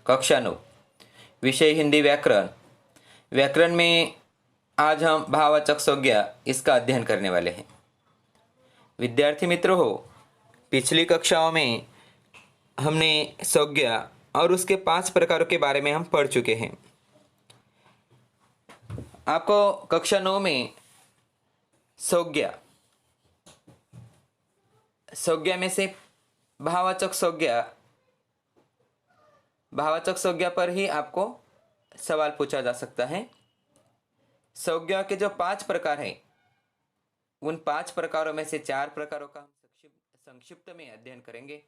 कक्षा 9, विषय हिंदी व्याकरण। व्याकरण में आज हम भाववाचक संज्ञा इसका अध्ययन करने वाले हैं। विद्यार्थी मित्रों हो, पिछली कक्षाओं में हमने संज्ञा और उसके 5 प्रकारों के बारे में हम पढ़ चुके हैं। आपको कक्षा 9 में संज्ञा में से भाववाचक संज्ञा पर ही आपको सवाल पूछा जा सकता है। संज्ञा के जो 5 प्रकार हैं, उन 5 प्रकारों में से 4 प्रकारों का हम संक्षिप्त में अध्ययन करेंगे।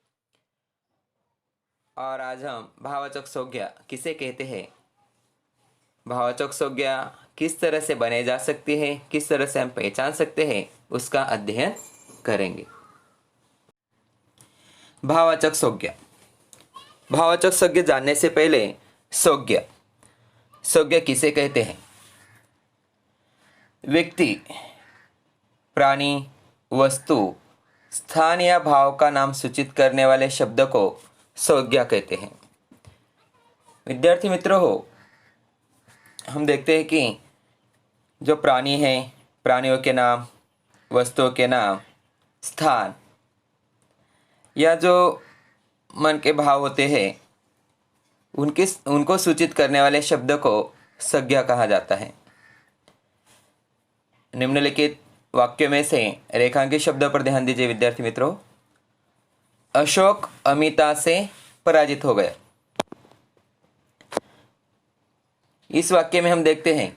और आज हम भाववाचक संज्ञा किसे कहते हैं, भाववाचक संज्ञा किस तरह से बनाई जा सकती है, किस तरह से हम पहचान सकते हैं, उसका अध्ययन करेंगे। भाववाचक संज्ञा जानने से पहले संज्ञा किसे कहते हैं? व्यक्ति, प्राणी, वस्तु, स्थान या भाव का नाम सूचित करने वाले शब्द को संज्ञा कहते हैं। विद्यार्थी मित्रों हो, हम देखते हैं कि जो प्राणी हैं, प्राणियों के नाम, वस्तुओं के नाम, स्थान या जो मन के भाव होते हैं, उनको सूचित करने वाले शब्द को संज्ञा कहा जाता है। निम्नलिखित वाक्यों में से रेखांकित शब्द पर ध्यान दीजिए विद्यार्थी मित्रों। अशोक अमिता से पराजित हो गया। इस वाक्य में हम देखते हैं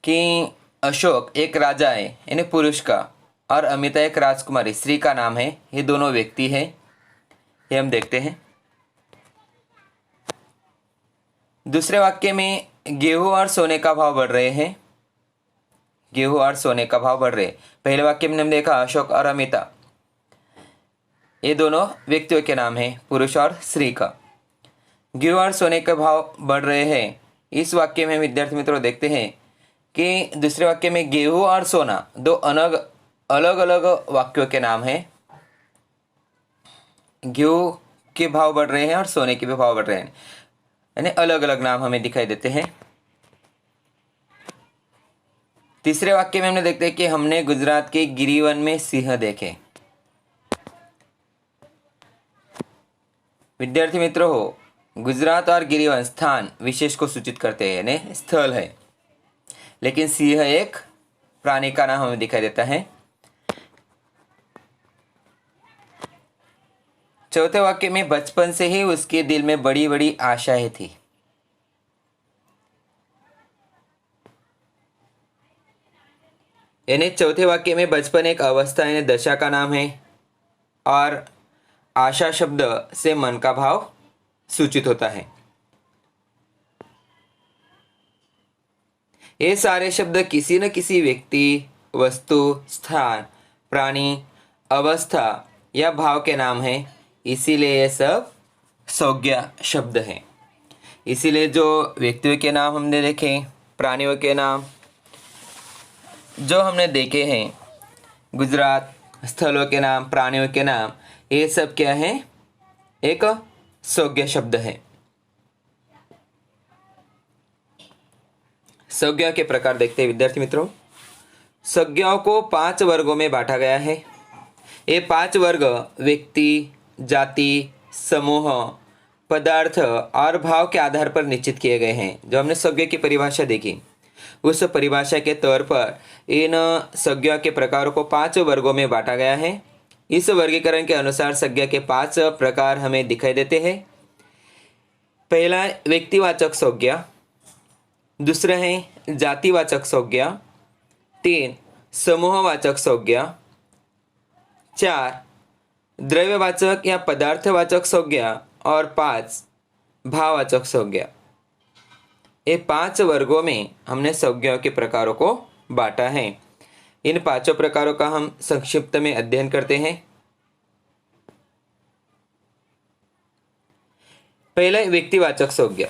कि अशोक एक राजा है, यानी पुरुष का, और अमिता एक राजकुमारी स्त्री का नाम है। ये दोनों व्यक्ति हैं, ये हम देखते हैं। दूसरे वाक्य में गेहूं और सोने का भाव बढ़ रहे हैं। गेहूं और सोने का भाव बढ़ रहे हैं। पहले वाक्य में हमने देखा अशोक और अमिता, ये दोनों व्यक्तियों के नाम हैं, पुरुष और स्त्री का। गेहूं और सोने के भाव बढ़ रहे हैं। इस वाक्य में विद्यार्थी मित्रों देखते हैं कि दूसरे वाक्य में गेहूं और सोना दो अलग अलग वाक्यों के नाम हैं। गेहूं के भाव बढ़ रहे हैं और सोने के भी भाव बढ़ रहे हैं, यानी अलग अलग नाम हमें दिखाई देते हैं। तीसरे वाक्य में हमने देखते हैं कि हमने गुजरात के गिरिवन में सिंह देखे। विद्यार्थी मित्रों हो, गुजरात और गिरिवन स्थान विशेष को सूचित करते हैं, यानी स्थल है, लेकिन सिंह एक प्राणी का नाम हमें दिखाई देता है। चौथे वाक्य में बचपन से ही उसके दिल में बड़ी बड़ी आशाएं थी। यानी चौथे वाक्य में बचपन एक अवस्था यानी दशा का नाम है, और आशा शब्द से मन का भाव सूचित होता है। ये सारे शब्द किसी न किसी व्यक्ति, वस्तु, स्थान, प्राणी, अवस्था या भाव के नाम हैं, इसीलिए ये सब संज्ञा शब्द हैं। इसीलिए जो व्यक्तियों के नाम हमने देखे, प्राणियों के नाम जो हमने देखे हैं, गुजरात, स्थलों के नाम, प्राणियों के नाम, ये सब क्या है? एक संज्ञा शब्द है। संज्ञा के प्रकार देखते हैं विद्यार्थी मित्रों। संज्ञाओं को 5 वर्गों में बांटा गया है। ये 5 वर्ग व्यक्ति, जाति, समूह, पदार्थ और भाव के आधार पर निश्चित किए गए हैं। जो हमने संज्ञा की परिभाषा देखी, उस परिभाषा के तौर पर इन संज्ञा के प्रकारों को 5 वर्गों में बांटा गया है। इस वर्गीकरण के अनुसार संज्ञा के 5 प्रकार हमें दिखाई देते हैं। पहला व्यक्तिवाचक संज्ञा, दूसरा है जातिवाचक संज्ञा, 3 समूहवाचक संज्ञा, 4 द्रव्यवाचक या पदार्थवाचक संज्ञा, और 5 भाववाचक संज्ञा। ये 5 वर्गों में हमने संज्ञाओं के प्रकारों को बांटा है। इन 5 प्रकारों का हम संक्षिप्त में अध्ययन करते हैं। पहला व्यक्तिवाचक संज्ञा।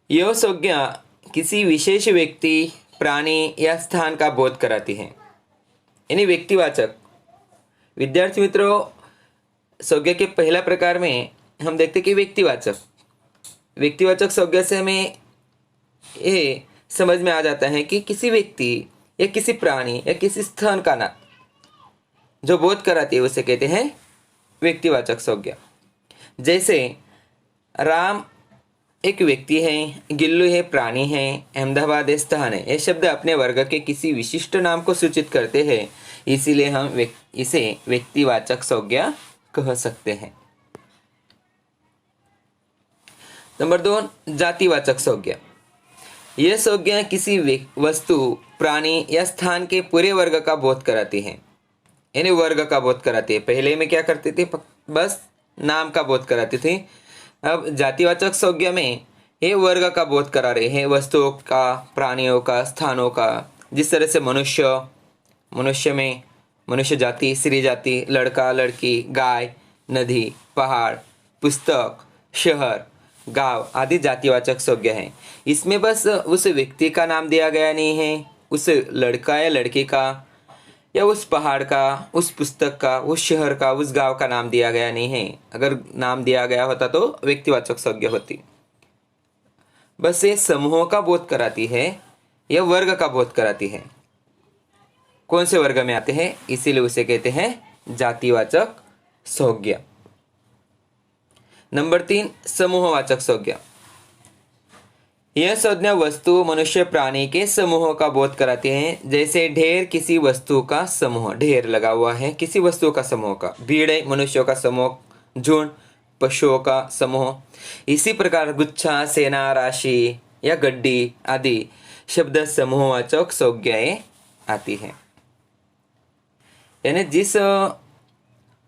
यह संज्ञा किसी विशेष व्यक्ति, प्राणी या स्थान का बोध कराती है, यानी व्यक्तिवाचक। विद्यार्थी मित्रों, संज्ञा के पहला प्रकार में हम देखते कि व्यक्तिवाचक, व्यक्तिवाचक संज्ञा से हमें ये समझ में आ जाता है कि किसी व्यक्ति या किसी प्राणी या किसी स्थान का नाम जो बोध कराती है उसे कहते हैं व्यक्तिवाचक संज्ञा। जैसे राम एक व्यक्ति है, गिल्लू है प्राणी है, अहमदाबाद एक स्थान है। ये शब्द अपने वर्ग के किसी विशिष्ट नाम को सूचित करते हैं, इसीलिए हम इसे व्यक्तिवाचक संज्ञा कह सकते हैं। नंबर 2, जातिवाचक संज्ञा। यह संज्ञा किसी वस्तु, प्राणी या स्थान के पूरे वर्ग का बोध कराती है, यानी वर्ग का बोध कराती है। पहले में क्या करते थे, बस नाम का बोध कराते थे। अब जातिवाचक संज्ञा में ये वर्ग का बोध करा रहे हैं, वस्तुओं का, प्राणियों का, स्थानों का। जिस तरह से मनुष्य में मनुष्य जाति, स्त्री जाति, लड़का लड़की, गाय, नदी, पहाड़, पुस्तक, शहर, गांव आदि जातिवाचक संज्ञा है। इसमें बस उस व्यक्ति का नाम दिया गया नहीं है, उस लड़का या लड़की का या उस पहाड़ का, उस पुस्तक का, उस शहर का, उस गांव का नाम दिया गया नहीं है। अगर नाम दिया गया होता तो व्यक्तिवाचक संज्ञा होती। बस ये समूहों का बोध कराती है या वर्ग का बोध कराती है, कौन से वर्ग में आते हैं, इसीलिए उसे कहते हैं जातिवाचक संज्ञा। नंबर 3, समूहवाचक संज्ञा। यह संज्ञा वस्तु, मनुष्य, प्राणी के समूहों का बोध कराती है। जैसे ढेर किसी वस्तु का समूह, ढेर लगा हुआ है किसी वस्तु का समूह का। भीड़ है मनुष्यों का समूह, झुंड पशुओं का समूह। इसी प्रकार गुच्छा, सेना, राशि या गड्डी आदि शब्द समूहवाचक संज्ञाएं आती है। यानी जिस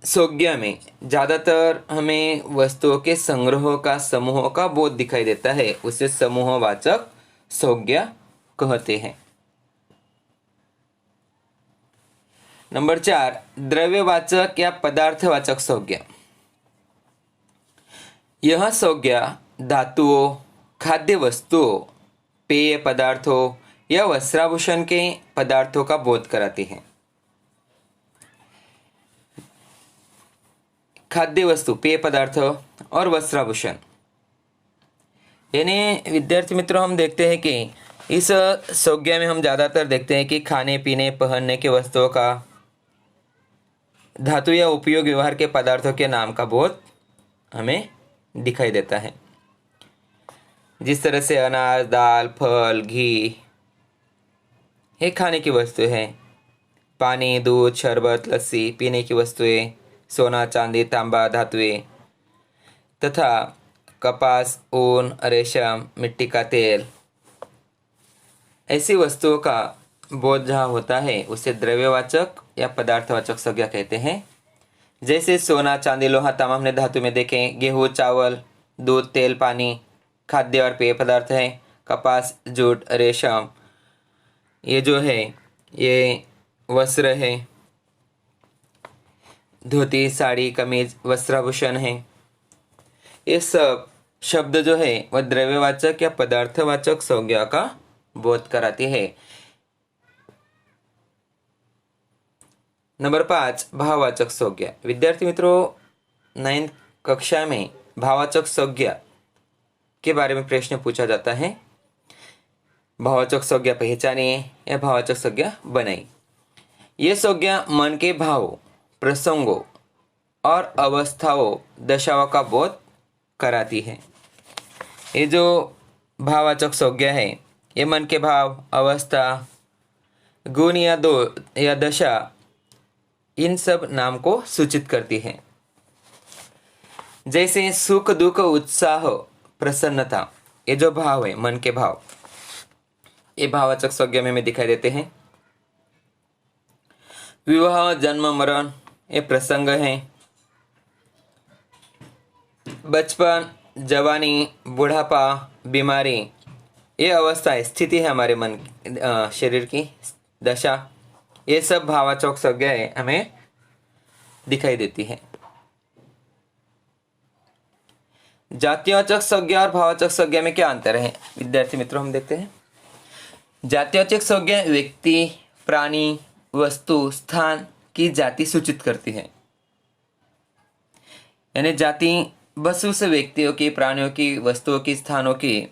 संज्ञा में ज़्यादातर हमें वस्तुओं के संग्रहों का, समूहों का बोध दिखाई देता है, उसे समूहवाचक संज्ञा कहते हैं। नंबर 4, द्रव्यवाचक या पदार्थवाचक संज्ञा। यह संज्ञा धातुओं, खाद्य वस्तुओं, पेय पदार्थों या वस्त्राभूषण के पदार्थों का बोध कराती है। खाद्य वस्तु, पेय पदार्थ और वस्त्राभूषण, यानी विद्यार्थी मित्रों हम देखते हैं कि इस संज्ञा में हम ज़्यादातर देखते हैं कि खाने पीने, पहनने के वस्तुओं का, धातु या उपयोग व्यवहार के पदार्थों के नाम का बोध हमें दिखाई देता है। जिस तरह से अनाज, दाल, फल, घी ये खाने की वस्तु है। पानी, दूध, शरबत, लस्सी पीने की वस्तुएं। सोना, चांदी, तांबा धातुएं तथा कपास, ऊन, रेशम, मिट्टी का तेल, ऐसी वस्तुओं का बोध जहाँ होता है उसे द्रव्यवाचक या पदार्थवाचक संज्ञा कहते हैं। जैसे सोना, चांदी, लोहा, तांबा हमने धातु में देखे। गेहूँ, चावल, दूध, तेल, पानी खाद्य और पेय पदार्थ है। कपास, जूट, रेशम ये जो है ये वस्त्र है। धोती, साड़ी, कमीज वस्त्राभूषण है। ये सब शब्द जो है वह द्रव्यवाचक या पदार्थवाचक संज्ञा का बोध कराती है। नंबर 5, भाववाचक संज्ञा। विद्यार्थी मित्रों 9th कक्षा में भाववाचक संज्ञा के बारे में प्रश्न पूछा जाता है। भाववाचक संज्ञा पहचानिए या भाववाचक संज्ञा बनाइए। ये संज्ञा मन के भावों, प्रसंगों और अवस्थाओं, दशाओं का बोध कराती है। ये जो भाववाचक संज्ञा है ये मन के भाव, अवस्था, गुण या दशा इन सब नाम को सूचित करती है। जैसे सुख, दुख, उत्साह, प्रसन्नता ये जो भाव है, मन के भाव, ये भाववाचक संज्ञा में हमें दिखाई देते हैं। विवाह, जन्म, मरण ये प्रसंग हैं। बचपन, जवानी, बुढ़ापा, बीमारी ये अवस्था है, स्थिति है हमारे मन, शरीर की दशा। ये सब भाववाचक संज्ञाएं हमें दिखाई देती है। जातिवाचक संज्ञा और भाववाचक संज्ञा में क्या अंतर है विद्यार्थी मित्रों, हम देखते हैं। जातिवाचक संज्ञा व्यक्ति, प्राणी, वस्तु, स्थान की जाति सूचित करती है। यानी जाति बस उस व्यक्तियों की, प्राणियों की, वस्तुओं की, स्थानों की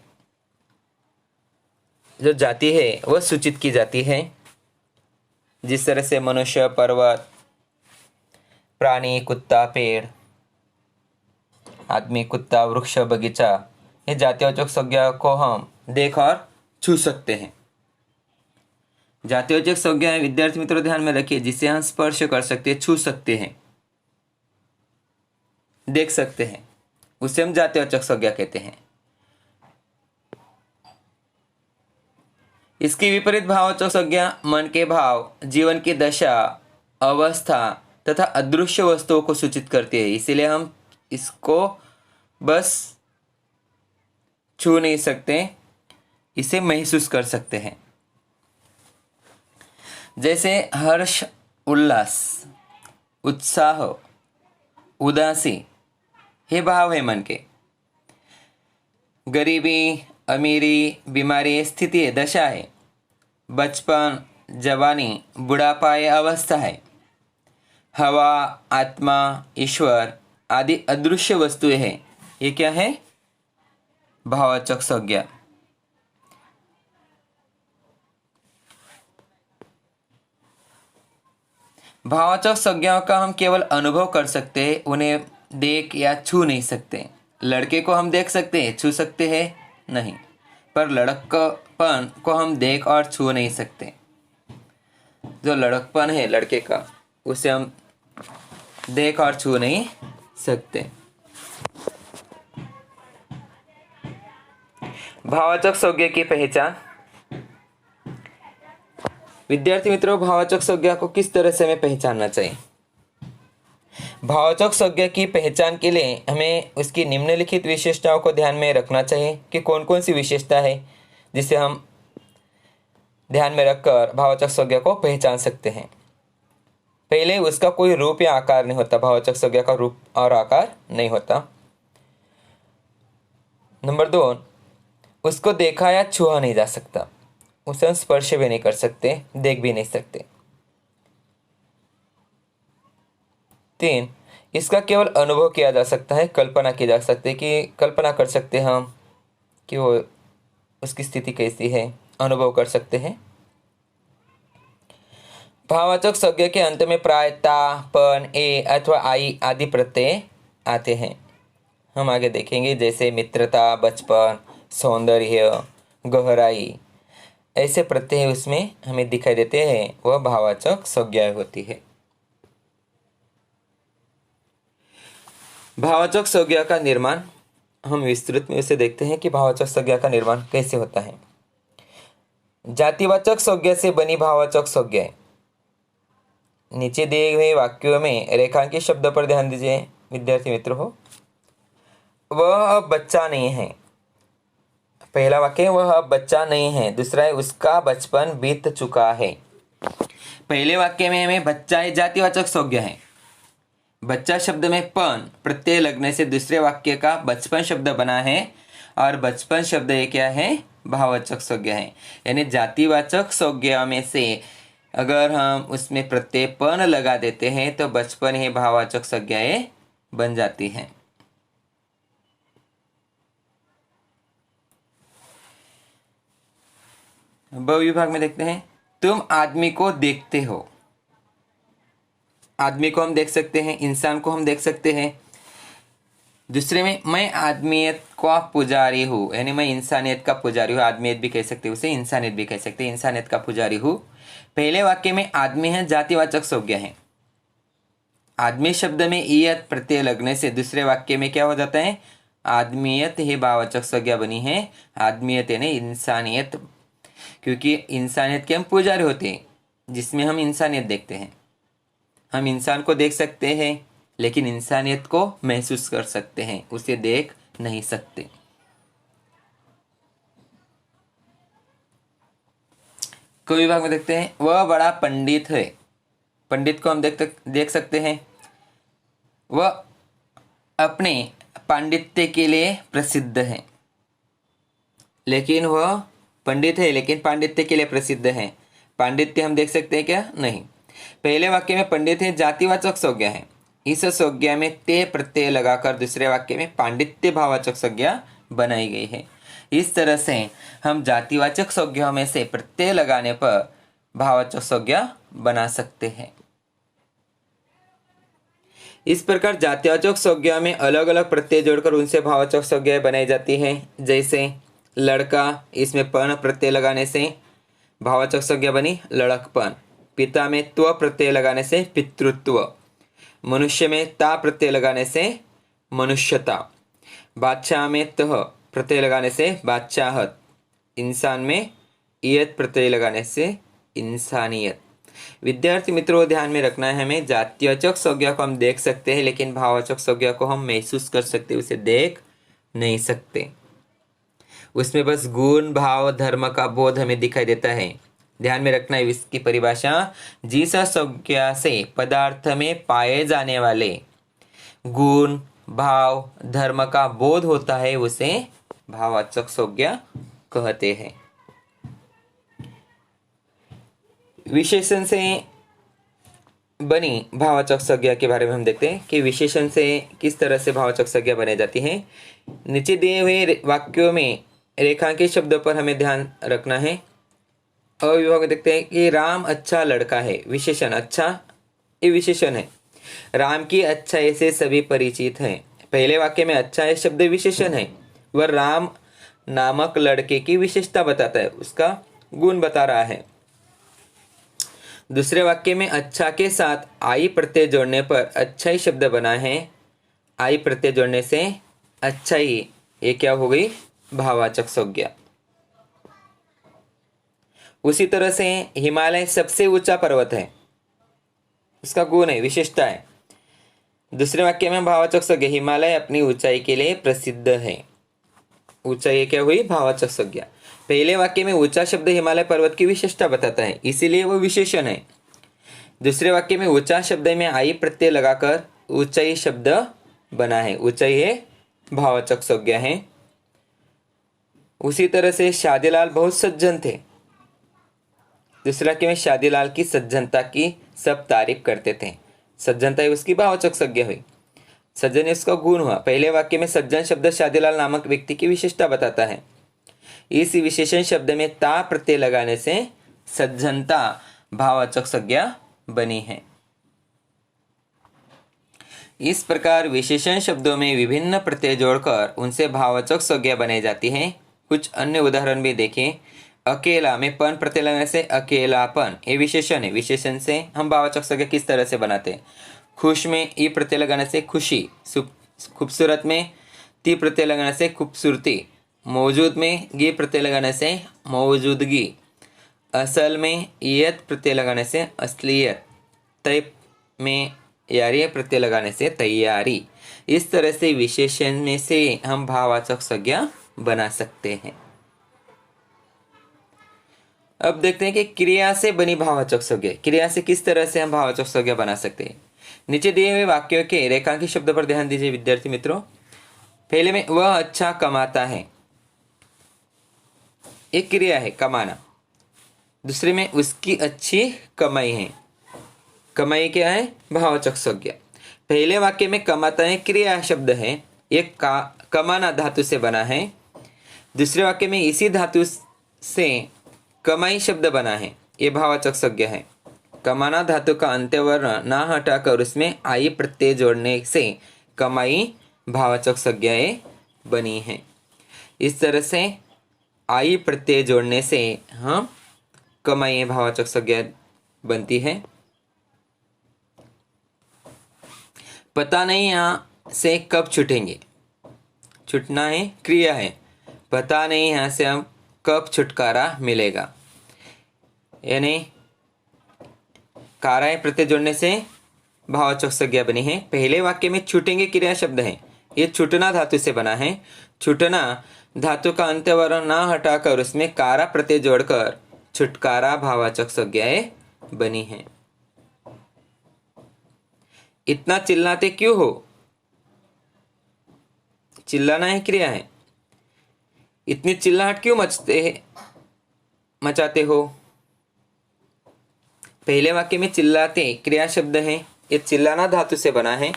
जो जाति है वह सूचित की जाती है। जिस तरह से मनुष्य, पर्वत, प्राणी, कुत्ता, पेड़, आदमी, कुत्ता, वृक्ष, बगीचा, ये जातिवाचक संज्ञा को हम देख और छू सकते हैं। जातिवाचक संज्ञाएं विद्यार्थी मित्रों ध्यान में रखिए, जिसे हम स्पर्श कर सकते हैं, छू सकते हैं, देख सकते हैं, उसे हम जातिवाचक संज्ञा कहते हैं। इसकी विपरीत भाववाचक संज्ञा मन के भाव, जीवन की दशा, अवस्था तथा अदृश्य वस्तुओं को सूचित करती है। इसीलिए हम इसको बस छू नहीं सकते, इसे महसूस कर सकते हैं। जैसे हर्ष, उल्लास, उत्साह, उदासी, ये भाव है मन के। गरीबी, अमीरी, बीमारी स्थिति है, दशा है। बचपन, जवानी, बुढ़ापा ये अवस्था है। हवा, आत्मा, ईश्वर आदि अदृश्य वस्तुएं हैं, ये क्या है? भाववाचक संज्ञा। भाववाचक संज्ञाओं का हम केवल अनुभव कर सकते हैं, उन्हें देख या छू नहीं सकते। लड़के को हम देख सकते हैं, छू सकते हैं नहीं, पर लड़कपन को हम देख और छू नहीं सकते। जो लड़कपन है लड़के का, उसे हम देख और छू नहीं सकते। भाववाचक संज्ञा की पहचान। विद्यार्थी मित्रों, भाववाचक संज्ञा को किस तरह से हमें पहचानना चाहिए? भाववाचक संज्ञा की पहचान के लिए हमें उसकी निम्नलिखित विशेषताओं को ध्यान में रखना चाहिए कि कौन कौन सी विशेषता है जिसे हम ध्यान में रखकर भाववाचक संज्ञा को पहचान सकते हैं। पहले, उसका कोई रूप या आकार नहीं होता। भाववाचक संज्ञा का रूप और आकार नहीं होता। नंबर 2, उसको देखा या छुआ नहीं जा सकता। उसे हम स्पर्श भी नहीं कर सकते, देख भी नहीं सकते। 3, इसका केवल अनुभव किया जा सकता है, कल्पना की जा सकती है, कि कल्पना कर सकते हैं हम कि वो उसकी स्थिति कैसी है, अनुभव कर सकते हैं। भाववाचक संज्ञा के अंत में प्राय ता, पन, ए अथवा आई आदि प्रत्यय आते हैं। हम आगे देखेंगे, जैसे मित्रता, बचपन, सौंदर्य, गहराई, ऐसे प्रत्यय उसमें हमें दिखाई देते हैं, वह भाववाचक संज्ञा होती है। भाववाचक संज्ञा का निर्माण हम विस्तृत में उसे देखते हैं कि भाववाचक संज्ञा का निर्माण कैसे होता है। जातिवाचक संज्ञा से बनी भाववाचक संज्ञाएं। नीचे दिए हुए वाक्यों में रेखांकित शब्द पर ध्यान दीजिए विद्यार्थी मित्र हो। वह अब बच्चा नहीं है। पहला वाक्य, वह अब बच्चा नहीं है। दूसरा है, उसका बचपन बीत चुका है। पहले वाक्य में हमें बच्चा है जातिवाचक संज्ञा है। बच्चा शब्द में पन प्रत्यय लगने से दूसरे वाक्य का बचपन शब्द बना है, और बचपन शब्द ये क्या है? भाववाचक संज्ञा है। यानी जातिवाचक संज्ञा में से अगर हम उसमें प्रत्यय पन लगा देते हैं तो बचपन ही भाववाचक संज्ञाएं बन जाती हैं। ब विभाग में देखते हैं, तुम आदमी को देखते हो। आदमी को हम देख सकते हैं, इंसान को हम देख सकते हैं। दूसरे में, मैं आदमियत का पुजारी हूँ, यानी मैं इंसानियत का पुजारी हूँ। आदमियत भी कह सकते हैं उसे, इंसानियत भी कह सकते हैं, इंसानियत का पुजारी हूँ। पहले वाक्य में आदमी है जातिवाचक संज्ञा है। आदमी शब्द में ईयत प्रत्यय लगने से दूसरे वाक्य में क्या हो जाता है? आदमियत ही भाववाचक संज्ञा बनी है। आदमियत यानी इंसानियत, क्योंकि इंसानियत के हम पुजारी होते हैं, जिसमें हम इंसानियत देखते हैं। हम इंसान को देख सकते हैं लेकिन इंसानियत को महसूस कर सकते हैं, उसे देख नहीं सकते। क विभाग में देखते हैं, वह बड़ा पंडित है। पंडित को हम देख सकते हैं। वह अपने पांडित्य के लिए प्रसिद्ध है, लेकिन वह पंडित है लेकिन पांडित्य के लिए प्रसिद्ध है। पांडित्य हम देख सकते हैं क्या? नहीं। पहले वाक्य में पंडित है जातिवाचक संज्ञा है, इस संज्ञा में ते प्रत्यय लगाकर दूसरे वाक्य में पांडित्य भाववाचक संज्ञा बनाई गई है। इस तरह से हम जातिवाचक संज्ञाओं में से प्रत्यय लगाने पर भाववाचक संज्ञा बना सकते हैं। इस प्रकार जातिवाचक संज्ञा में अलग अलग प्रत्यय जोड़कर उनसे भाववाचक संज्ञाएं बनाई जाती हैं। जैसे लड़का, इसमें पण प्रत्यय लगाने से भाववाचक संज्ञा बनी लड़कपन। पिता में त्व प्रत्यय लगाने से पितृत्व। मनुष्य में ता प्रत्यय लगाने से मनुष्यता। बादशाह में तह प्रत्यय लगाने से बादशाहत। इंसान में इयत प्रत्यय लगाने से इंसानियत। विद्यार्थी मित्रों, ध्यान में रखना है, हमें जातिवाचक संज्ञा को हम देख सकते हैं लेकिन भाववाचक संज्ञा को हम महसूस कर सकते, उसे देख नहीं सकते। उसमें बस गुण, भाव, धर्म का बोध हमें दिखाई देता है। ध्यान में रखना है इसकी परिभाषा, जिस संज्ञा से पदार्थ में पाए जाने वाले गुण, भाव, धर्म का बोध होता है उसे भाववाचक संज्ञा कहते हैं। विशेषण से बनी भाववाचक संज्ञा के बारे में हम देखते हैं कि विशेषण से किस तरह से भाववाचक संज्ञा बनाई जाती है। नीचे दिए हुए वाक्यों में रेखांकित शब्दों पर हमें ध्यान रखना है। अविभाग में देखते हैं कि राम अच्छा लड़का है। विशेषण अच्छा, ये विशेषण है। राम की अच्छाई से सभी परिचित हैं। पहले वाक्य में अच्छा है शब्द विशेषण है। वह राम नामक लड़के की विशेषता बताता है, उसका गुण बता रहा है। दूसरे वाक्य में अच्छा के साथ आई प्रत्यय जोड़ने पर अच्छाई शब्द बना है। आई प्रत्यय जोड़ने से अच्छाई, ये क्या हो गई? भाववाचक संज्ञा। उसी तरह से हिमालय सबसे ऊंचा पर्वत है, उसका गुण है, विशेषता है। दूसरे वाक्य में भाववाचक संज्ञा, हिमालय अपनी ऊंचाई के लिए प्रसिद्ध है। ऊंचाई क्या हुई? भाववाचक संज्ञा। पहले वाक्य में ऊंचा शब्द हिमालय पर्वत की विशेषता बताता है, इसीलिए वो विशेषण है। दूसरे वाक्य में ऊंचा शब्द में आई प्रत्यय लगाकर ऊंचाई शब्द बना है। ऊंचाई है भाववाचक संज्ञा है। उसी तरह से शादीलाल बहुत सज्जन थे। दूसरे वाक्य में शादीलाल की सज्जनता की सब तारीफ करते थे। सज्जनता उसकी भाववाचक संज्ञा हुई। सज्जन इसका गुण हुआ। पहले वाक्य में सज्जन शब्द शादीलाल नामक व्यक्ति की विशेषता बताता है। इस विशेषण शब्द में ता प्रत्यय लगाने से सज्जनता भाववाचक संज्ञा बनी है। इस प्रकार विशेषण शब्दों में विभिन्न प्रत्यय जोड़कर उनसे भाववाचक संज्ञा बनाई जाती है। कुछ अन्य उदाहरण भी देखें। अकेला में पन प्रत्यय लगाने से अकेलापन, ये विशेषण है। विशेषण से हम भाववाचक संज्ञा किस तरह से बनाते हैं? खुश में ई प्रत्यय लगाने से खुशी। खूबसूरत में ती प्रत्यय लगाने से खूबसूरती। मौजूद में गी प्रत्यय लगाने से मौजूदगी। असल में ईयत प्रत्यय लगाने से असलियत। तय में यारी प्रत्यय लगाने से तैयारी। इस तरह से विशेषण में से हम भाववाचक संज्ञा बना सकते हैं। अब देखते हैं कि क्रिया से बनी भाववाचक संज्ञा। क्रिया से किस तरह से हम भाववाचक संज्ञा बना सकते हैं। नीचे दिए हुए वाक्यों के रेखांकित शब्द पर ध्यान दीजिए विद्यार्थी मित्रों। पहले में वह अच्छा कमाता है, एक क्रिया है कमाना। दूसरे में उसकी अच्छी कमाई है। कमाई क्या है? भाववाचक संज्ञा। पहले वाक्य में कमाता है क्रिया शब्द है, ये कमाना धातु से बना है। दूसरे वाक्य में इसी धातु से कमाई शब्द बना है, ये भाववाचक संज्ञा है। कमाना धातु का अंत्यवर्ण ना हटाकर उसमें आई प्रत्यय जोड़ने से कमाई भाववाचक संज्ञाएं बनी है। इस तरह से आई प्रत्यय जोड़ने से हम कमाई भाववाचक संज्ञा बनती है। पता नहीं यहाँ से कब छूटेंगे। छूटना है क्रिया है। पता नहीं यहाँ से हम कब छुटकारा मिलेगा, यानी काराय प्रत्यय जोड़ने से भाववाचक संज्ञा बनी है। पहले वाक्य में छूटेंगे क्रिया शब्द है, ये छूटना धातु से बना है। छूटना धातु का अंत्यवर्ण ना हटाकर उसमें कारा प्रत्यय जोड़कर छुटकारा भाववाचक संज्ञाएं बनी है। इतना चिल्लाते क्यों हो? चिल्लाना है क्रिया है। इतनी चिल्लाहट क्यों मचाते हो? पहले वाक्य में चिल्लाते क्रिया शब्द है, ये चिल्लाना धातु से बना है।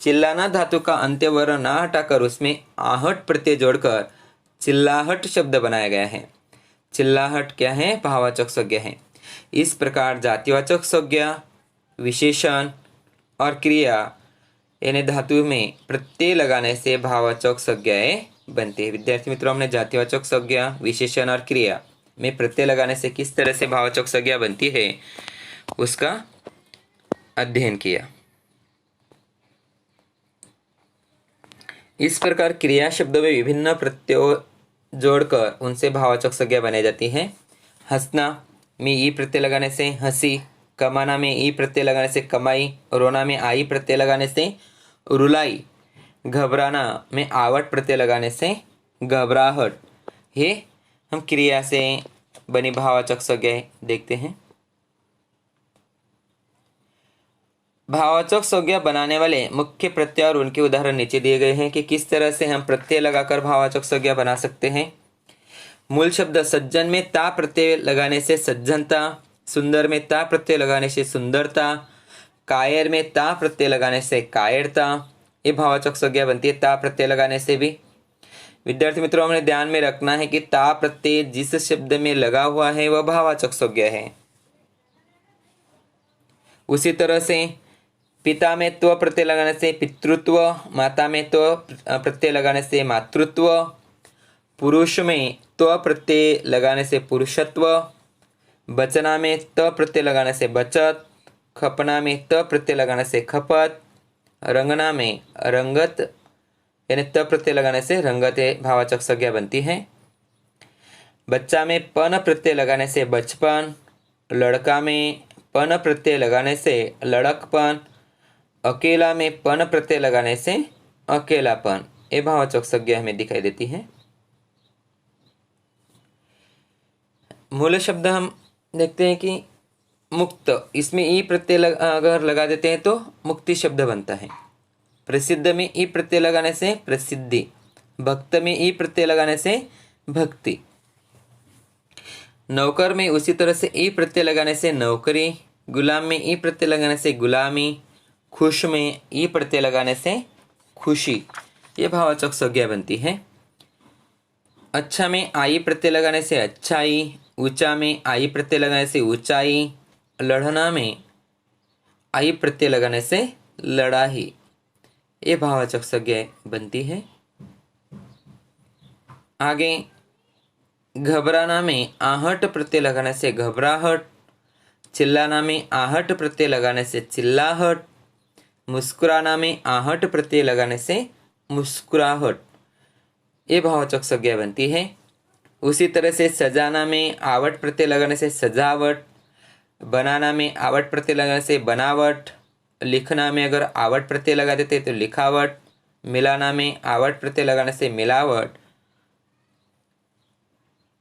चिल्लाना धातु का अंत्यवर्ण ना हटाकर उसमें आहट प्रत्यय जोड़कर चिल्लाहट शब्द बनाया गया है। चिल्लाहट क्या है? भाववाचक संज्ञा है। इस प्रकार जातिवाचक संज्ञा, विशेषण और क्रिया यानी धातु में प्रत्यय लगाने से भाववाचक संज्ञाएं बनती है। विद्यार्थी मित्रों, हमने जातिवाचक संज्ञा, विशेषण और क्रिया में प्रत्यय लगाने से किस तरह से भाववाचक संज्ञा बनती है उसका अध्ययन किया। इस प्रकार क्रिया शब्दों में विभिन्न प्रत्ययों जोड़कर उनसे भाववाचक संज्ञा बनाई जाती है। हंसना में ई प्रत्यय लगाने से हंसी, कमाना में ई प्रत्यय लगाने से कमाई, रोना में आई प्रत्यय लगाने से रुलाई, घबराना में आवट प्रत्यय लगाने से घबराहट। ये हम क्रिया से बनी भाववाचक संज्ञाएं देखते हैं। भाववाचक संज्ञा बनाने वाले मुख्य प्रत्यय और उनके उदाहरण नीचे दिए गए हैं कि किस तरह से हम प्रत्यय लगाकर भाववाचक संज्ञा बना सकते हैं। मूल शब्द सज्जन में ता प्रत्यय लगाने से सज्जनता, सुंदर में ता प्रत्यय लगाने से सुंदरता, कायर में ता प्रत्यय लगाने से कायरता। ये भाववाचक संज्ञा बनती है ता प्रत्यय लगाने से भी। विद्यार्थी मित्रों, हमें ध्यान में रखना है कि ता प्रत्यय जिस शब्द में लगा हुआ है वह भाववाचक संज्ञा है। उसी तरह से पिता में त्व प्रत्यय लगाने से पितृत्व, माता में त्व प्रत्यय लगाने से मातृत्व, पुरुष में त्व प्रत्यय लगाने से पुरुषत्व, बचना में त प्रत्यय लगाने से बचत, खपना में त प्रत्यय लगाने से खपत, रंगना में रंगत यानी त प्रत्यय लगाने से रंगत भाववाचक संज्ञा बनती है। बच्चा में पन प्रत्यय लगाने से बचपन, लड़का में पन प्रत्यय लगाने से लड़कपन, अकेला में पन प्रत्यय लगाने से अकेलापन। ये भाववाचक संज्ञा हमें दिखाई देती है। मूल शब्द हम देखते हैं कि मुक्त, इसमें ई प्रत्यय अगर लगा देते हैं तो मुक्ति शब्द बनता है। प्रसिद्ध में ई प्रत्यय लगाने से प्रसिद्धि, भक्त में ई प्रत्यय लगाने से भक्ति, नौकर में उसी तरह से ई प्रत्यय लगाने से नौकरी, गुलाम में ई प्रत्यय लगाने से गुलामी, खुश में ई प्रत्यय लगाने से खुशी। ये भाववाचक संज्ञा बनती है। अच्छा में आई प्रत्यय लगाने से अच्छाई, ऊंचा में आई प्रत्यय लगाने से ऊंचाई, लड़ना में आई प्रत्यय लगाने से लड़ाई। ये भाववाचक संज्ञा बनती है। आगे घबराना में आहट प्रत्यय लगाने से घबराहट, चिल्लाना में आहट प्रत्यय लगाने से चिल्लाहट, मुस्कुराना में आहट प्रत्यय लगाने से मुस्कुराहट। ये भाववाचक संज्ञा बनती है। उसी तरह से सजाना में आवट प्रत्यय लगाने से सजावट, बनाना में आवट प्रत्यय लगाने से बनावट, लिखना में अगर आवट प्रत्यय लगा देते तो लिखावट, मिलाना में आवट प्रत्यय लगाने से मिलावट।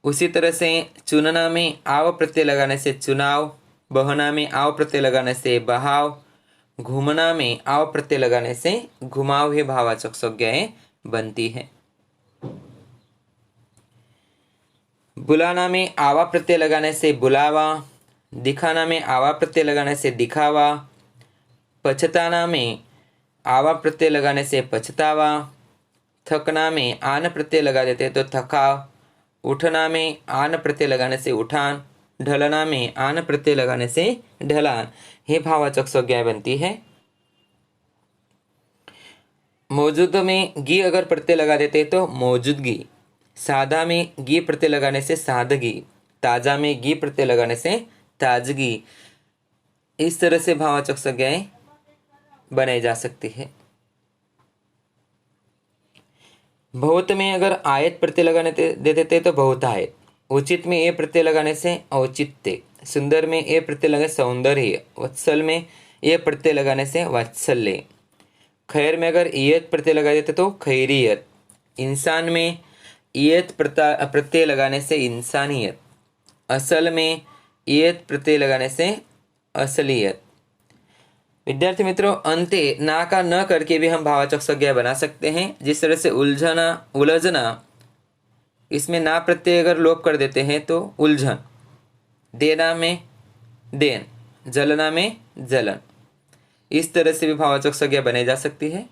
उसी तरह से चुनना में आव प्रत्यय लगाने से चुनाव, बहना में आव प्रत्यय लगाने से बहाव, घूमना में आव प्रत्यय लगाने से घुमाव। ये भाववाचक संज्ञाएं बनती है। बुलाना में आवा प्रत्यय लगाने से बुलावा, दिखाना में आवा प्रत्यय लगाने से दिखावा, पछताना में आवा प्रत्यय लगाने से पछतावा, थकना में आन प्रत्यय लगा देते तो थकाव, उठना में आन प्रत्यय लगाने से उठान, ढलना में आन प्रत्यय लगाने से ढलान। ये भाववाचक संज्ञाएं बनती है। मौजूद में गी अगर प्रत्यय लगा देते तो मौजूदगी, सादा में गी प्रत्यय लगाने से सादगी, ताजा में गी प्रत्यय लगाने से ताजगी। इस तरह से भाववाचक संज्ञाएं बनाई जा सकती है। बहुत में अगर आयत प्रत्यय लगाने दे देते तो बहुत आयत, उचित में ए प्रत्यय लगाने से औचित्य, सुंदर में ए प्रत्यय लगाने से सौंदर्य, वत्सल में ए प्रत्यय लगाने से वात्सल्य, खैर में अगर ईयत प्रत्यय लगा देते तो खैरियत, इंसान में ईयत प्रत्यय लगाने से इंसानियत, असल में ईयत प्रत्यय लगाने से असलियत। विद्यार्थी मित्रों, अंते ना का न करके भी हम भाववाचक संज्ञा बना सकते हैं। जिस तरह से उलझना, इसमें ना प्रत्यय अगर लोप कर देते हैं तो उलझन, देना में देन, जलना में जलन। इस तरह से भी भाववाचक संज्ञा बनाई जा सकती है।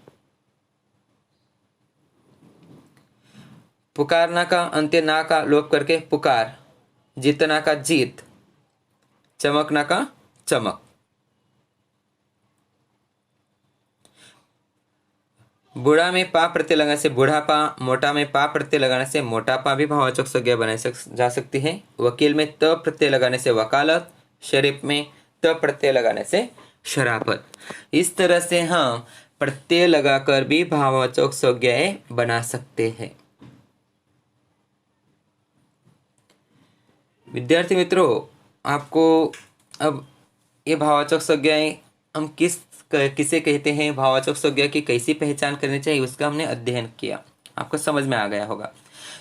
पुकारना का अंत्य ना का लोप करके पुकार, जीतना का जीत, चमकना का चमक। बूढ़ा में पा प्रत्यय लगाने से बूढ़ापा, मोटा में पा प्रत्यय लगाने से मोटापा भी भाववाचक संज्ञा बनाई जा सकती है। वकील में त प्रत्यय लगाने से वकालत, शरीफ में त प्रत्यय लगाने से शराफत। इस तरह से हम प्रत्यय लगाकर भी भाववाचक संज्ञाएं बना सकते हैं। विद्यार्थी मित्रों, आपको अब ये भाववाचक संज्ञाएं हम किसे कहते हैं, भाववाचक संज्ञा की कैसी पहचान करनी चाहिए, उसका हमने अध्ययन किया, आपको समझ में आ गया होगा।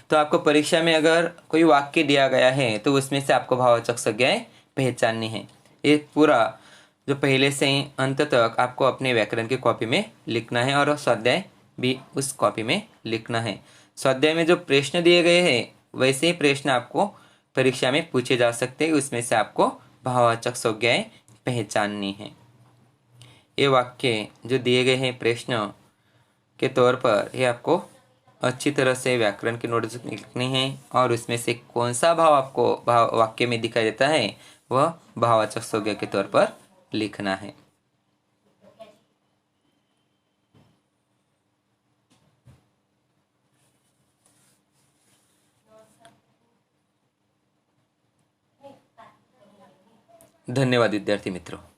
तो आपको परीक्षा में अगर कोई वाक्य दिया गया है तो उसमें से आपको भाववाचक संज्ञाएं पहचाननी है। ये पूरा जो पहले से ही अंत तक आपको अपने व्याकरण की कॉपी में लिखना है और स्वाध्याय भी उस कॉपी में लिखना है। स्वाध्याय में जो प्रश्न दिए गए हैं वैसे ही प्रश्न आपको परीक्षा में पूछे जा सकते हैं, उसमें से आपको भाववाचक संज्ञाएं पहचाननी है। ये वाक्य जो दिए गए हैं प्रश्न के तौर पर, ये आपको अच्छी तरह से व्याकरण की नोट्स लिखनी है और उसमें से कौन सा भाव आपको वाक्य में दिखाई देता है वह भाववाचक संज्ञा के तौर पर लिखना है। धन्यवाद विद्यार्थी मित्रों।